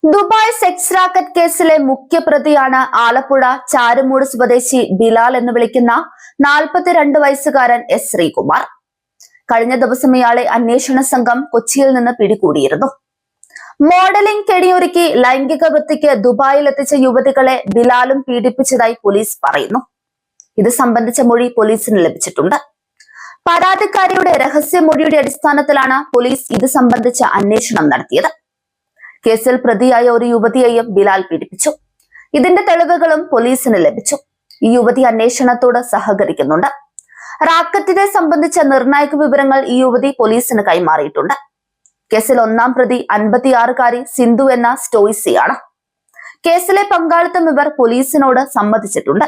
Dubai sex racket കേസിലെ മുഖ്യപ്രതിയാണ് ആലപ്പുഴ ചാരുമൂട് സ്വദേശി ബിലാൽ എന്ന് വിളിക്കുന്ന 42 വയസ്സുകാരൻ എസ് ശ്രീകുമാർ. കഴിഞ്ഞ ദിവസം ഇയാളെ അന്വേഷണ സംഘം കൊച്ചിയിൽ നിന്ന് പിടികൂടിയിരുന്നു. മോഡലിംഗ് കെണിയൊരുക്കി ലൈംഗിക വൃത്തിക്ക് ദുബായിൽ എത്തിച്ച യുവതികളെ ബിലാലും പീഡിപ്പിച്ചതായി പോലീസ് പറയുന്നു. ഇത് സംബന്ധിച്ച മൊഴി പോലീസിന് ലഭിച്ചിട്ടുണ്ട്. പരാതിക്കാരിയുടെ രഹസ്യമൊഴിയുടെ അടിസ്ഥാനത്തിലാണ് പോലീസ് ഇത് സംബന്ധിച്ച അന്വേഷണം നടത്തിയത്. കേസിൽ പ്രതിയായ ഒരു യുവതിയെയും ബിലാൽ പീഡിപ്പിച്ചു. ഇതിന്റെ തെളിവുകളും പോലീസിന് ലഭിച്ചു. ഈ യുവതി അന്വേഷണത്തോട് സഹകരിക്കുന്നുണ്ട്. റാക്കറ്റിനെ സംബന്ധിച്ച നിർണായക വിവരങ്ങൾ ഈ യുവതി പോലീസിന് കൈമാറിയിട്ടുണ്ട്. കേസിൽ ഒന്നാം പ്രതി 56-കാരി സിന്ധു എന്ന സ്റ്റോയിസിയാണ്. കേസിലെ പങ്കാളിത്തം ഇവർ പോലീസിനോട് സമ്മതിച്ചിട്ടുണ്ട്.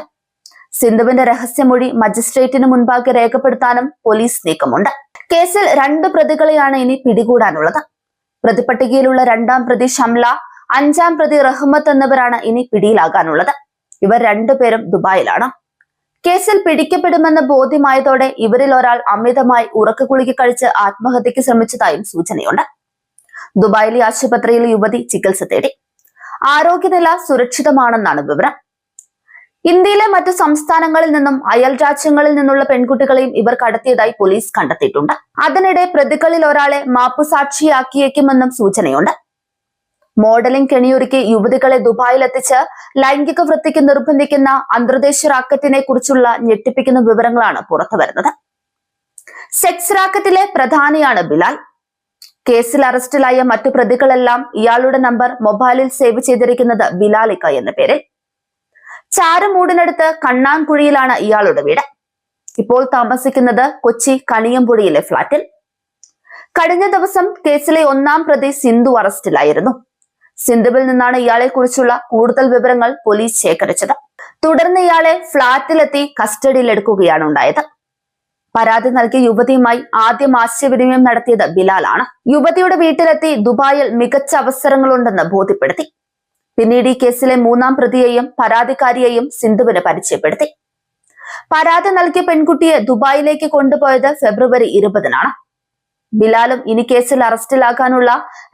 സിന്ധുവിന്റെ രഹസ്യമൊഴി മജിസ്ട്രേറ്റിന് മുൻപാകെ രേഖപ്പെടുത്താനും പോലീസ് നീക്കമുണ്ട്. കേസിൽ 2 പ്രതികളെയാണ് ഇനി പിടികൂടാനുള്ളത്. പ്രതിപട്ടികയിലുള്ള 2ാം പ്രതി ഷംല, 5ാം പ്രതി റഹ്മത്ത് എന്നിവരാണ് ഇനി പിടിയിലാകാനുള്ളത്. ഇവർ 2 പേരും ദുബായിലാണ്. കേസിൽ പിടിക്കപ്പെടുമെന്ന് ബോധ്യമായതോടെ ഇവരിൽ ഒരാൾ അമിതമായി ഉറക്കഗുളിക കഴിച്ച് ആത്മഹത്യക്ക് ശ്രമിച്ചതായും സൂചനയുണ്ട്. ദുബായിലെ ആശുപത്രിയിൽ യുവതി ചികിത്സ തേടി. ആരോഗ്യനില സുരക്ഷിതമാണെന്നാണ് വിവരം. ഇന്ത്യയിലെ മറ്റു സംസ്ഥാനങ്ങളിൽ നിന്നും അയൽ രാജ്യങ്ങളിൽ നിന്നുള്ള പെൺകുട്ടികളെയും ഇവർ കടത്തിയതായി പോലീസ് കണ്ടെത്തിയിട്ടുണ്ട്. അതിനിടെ പ്രതികളിൽ ഒരാളെ മാപ്പുസാക്ഷിയാക്കിയേക്കുമെന്നും സൂചനയുണ്ട്. മോഡലിംഗ് കെണിയൊരുക്കി യുവതികളെ ദുബായിൽ എത്തിച്ച് ലൈംഗിക വൃത്തിക്ക് നിർബന്ധിക്കുന്ന അന്തർദേശീയ റാക്കറ്റിനെ കുറിച്ചുള്ള ഞെട്ടിപ്പിക്കുന്ന വിവരങ്ങളാണ് പുറത്തുവരുന്നത്. സെക്സ് റാക്കറ്റിലെ പ്രധാനിയാണ് ബിലാൽ. കേസിൽ അറസ്റ്റിലായ മറ്റു പ്രതികളെല്ലാം ഇയാളുടെ നമ്പർ മൊബൈലിൽ സേവ് ചെയ്തിരിക്കുന്നത് ബിലാലിക്ക എന്ന പേരിൽ. ചാരുമൂടിനടുത്ത് കണ്ണാൻകുഴിയിലാണ് ഇയാളുടെ വീട്. ഇപ്പോൾ താമസിക്കുന്നത് കൊച്ചി കണിയമ്പുഴയിലെ ഫ്ളാറ്റിൽ. കഴിഞ്ഞ ദിവസം കേസിലെ 1ാം പ്രതി സിന്ധു അറസ്റ്റിലായിരുന്നു. സിന്ധുവിൽ നിന്നാണ് ഇയാളെ കുറിച്ചുള്ള കൂടുതൽ വിവരങ്ങൾ പോലീസ് ശേഖരിച്ചത്. തുടർന്ന് ഇയാളെ ഫ്ളാറ്റിലെത്തി കസ്റ്റഡിയിലെടുക്കുകയാണ് ഉണ്ടായത്. പരാതി നൽകിയ യുവതിയുമായി ആദ്യം ആശയവിനിമയം നടത്തിയത് ബിലാലാണ്. യുവതിയുടെ വീട്ടിലെത്തി ദുബായിൽ മികച്ച അവസരങ്ങളുണ്ടെന്ന് ബോധ്യപ്പെടുത്തി. പിന്നീട് ഈ കേസിലെ 3ാം പ്രതിയെയും പരാതിക്കാരിയെയും സിന്ധുവിന് പരിചയപ്പെടുത്തി. പരാതി നൽകിയ പെൺകുട്ടിയെ ദുബായിലേക്ക് കൊണ്ടുപോയത് ഫെബ്രുവരി 20-നാണ്. ബിലാലും ഇനി കേസിൽ അറസ്റ്റിലാകാനുള്ള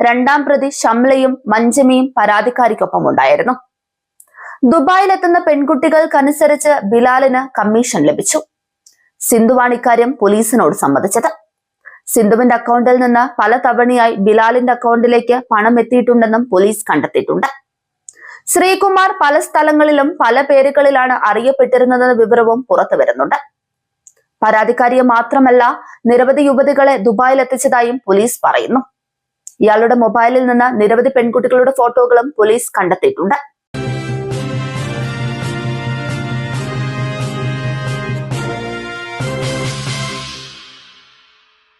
2ാം പ്രതി ഷംലയും മഞ്ചമിയും പരാതിക്കാരിക്കൊപ്പം ഉണ്ടായിരുന്നു. ദുബായിലെത്തുന്ന പെൺകുട്ടികൾക്കനുസരിച്ച് ബിലാലിന് കമ്മീഷൻ ലഭിച്ചു. സിന്ധുവാണ് ഇക്കാര്യം പോലീസിനോട് സമ്മതിച്ചത്. സിന്ധുവിന്റെ അക്കൗണ്ടിൽ നിന്ന് പല തവണയായി ബിലാലിന്റെ അക്കൗണ്ടിലേക്ക് പണം എത്തിയിട്ടുണ്ടെന്നും പോലീസ് കണ്ടെത്തിയിട്ടുണ്ട്. ശ്രീകുമാർ പല സ്ഥലങ്ങളിലും പല പേരുകളിലാണ് അറിയപ്പെട്ടിരുന്നതെന്ന വിവരവും പുറത്തു വരുന്നുണ്ട്. പരാതിക്കാരിയെ മാത്രമല്ല നിരവധി യുവതികളെ ദുബായിൽ എത്തിച്ചതായും പോലീസ് പറയുന്നു. ഇയാളുടെ മൊബൈലിൽ നിന്ന് നിരവധി പെൺകുട്ടികളുടെ ഫോട്ടോകളും പോലീസ് കണ്ടെത്തിയിട്ടുണ്ട്.